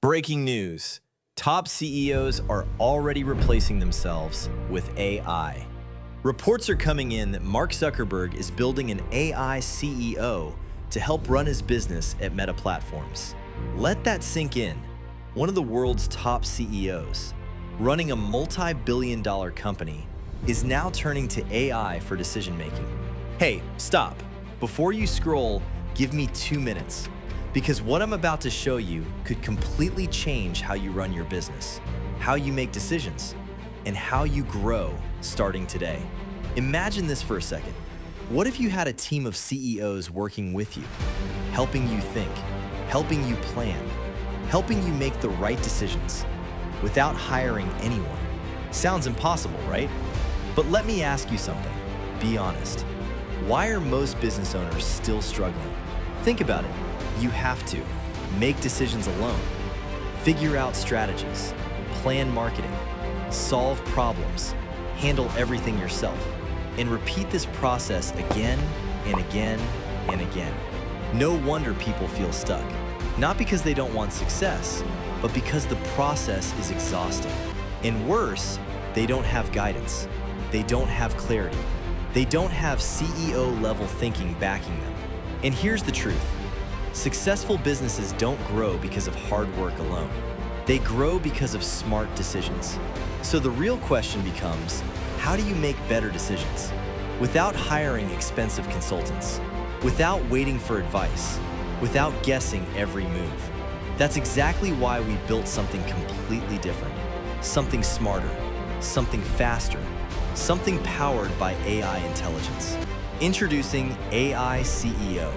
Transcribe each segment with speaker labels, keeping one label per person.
Speaker 1: Breaking news. Top CEOs are already replacing themselves with AI. Reports are coming in that Mark Zuckerberg is building an AI CEO to help run his business at Meta Platforms. Let that sink in. One of the world's top CEOs, running a multi-billion-dollar company, is now turning to AI for decision-making. Hey, stop. Before you scroll, give me 2 minutes. Because what I'm about to show you could completely change how you run your business, how you make decisions, and how you grow starting today. Imagine this for a second. What if you had a team of CEOs working with you, helping you think, helping you plan, helping you make the right decisions without hiring anyone? Sounds impossible, right? But let me ask you something. Be honest. Why are most business owners still struggling? Think about it. You have to make decisions alone, figure out strategies, plan marketing, solve problems, handle everything yourself, and repeat this process again and again and again. No wonder people feel stuck, not because they don't want success, but because the process is exhausting. And worse, they don't have guidance. They don't have clarity. They don't have CEO-level thinking backing them. And here's the truth. Successful businesses don't grow because of hard work alone. They grow because of smart decisions. So the real question becomes, how do you make better decisions? Without hiring expensive consultants, without waiting for advice, without guessing every move. That's exactly why we built something completely different. Something smarter, something faster, something powered by AI intelligence. Introducing aiceo.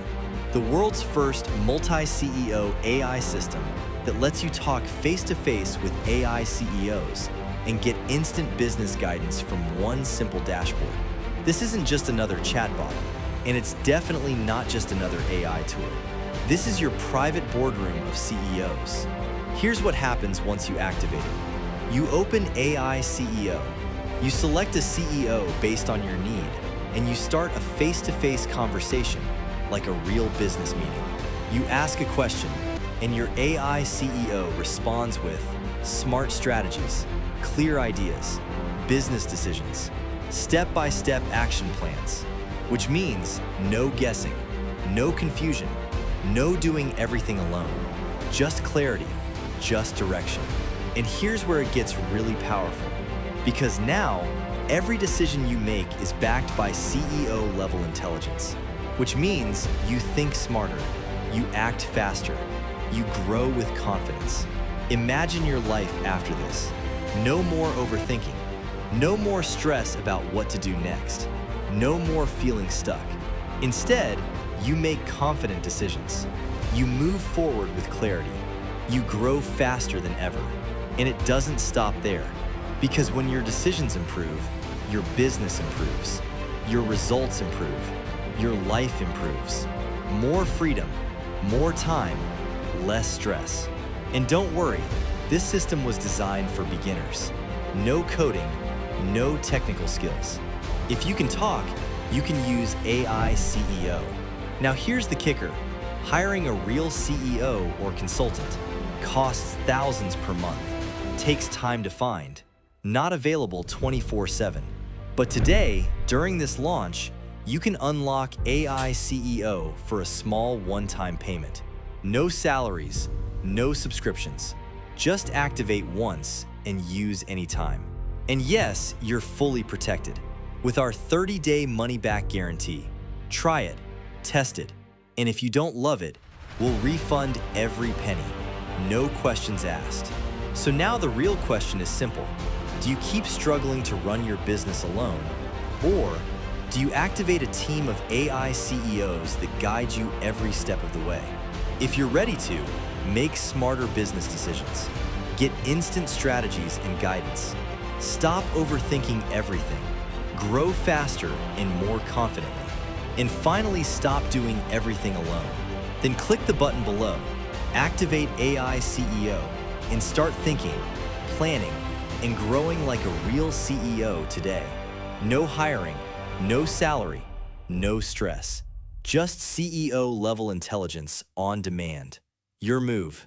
Speaker 1: The world's first multi-CEO AI system that lets you talk face-to-face with AI CEOs and get instant business guidance from one simple dashboard. This isn't just another chatbot, and it's definitely not just another AI tool. This is your private boardroom of CEOs. Here's what happens once you activate it. You open AI CEO. You select a CEO based on your need, and you start a face-to-face conversation like a real business meeting. You ask a question, and your AI CEO responds with smart strategies, clear ideas, business decisions, step-by-step action plans, which means no guessing, no confusion, no doing everything alone, just clarity, just direction. And here's where it gets really powerful, because now every decision you make is backed by CEO-level intelligence. Which means you think smarter, you act faster, you grow with confidence. Imagine your life after this. No more overthinking, no more stress about what to do next, no more feeling stuck. Instead, you make confident decisions. You move forward with clarity. You grow faster than ever. And it doesn't stop there. Because when your decisions improve, your business improves, your results improve, your life improves. More freedom, more time, less stress. And don't worry, this system was designed for beginners. No coding, no technical skills. If you can talk, you can use AI CEO. Now here's the kicker. Hiring a real CEO or consultant costs thousands per month, takes time to find, not available 24/7. But today, during this launch, you can unlock AI CEO for a small one-time payment. No salaries, no subscriptions. Just activate once and use anytime. And yes, you're fully protected. With our 30-day money-back guarantee. Try it, test it, and if you don't love it, we'll refund every penny. No questions asked. So now the real question is simple. Do you keep struggling to run your business alone? Or do you activate a team of AI CEOs that guide you every step of the way? If you're ready to, make smarter business decisions. Get instant strategies and guidance. Stop overthinking everything. Grow faster and more confidently. And finally, stop doing everything alone. Then click the button below, activate AI CEO, and start thinking, planning, and growing like a real CEO today. No hiring, no salary, no stress. Just CEO-level intelligence on demand. Your move.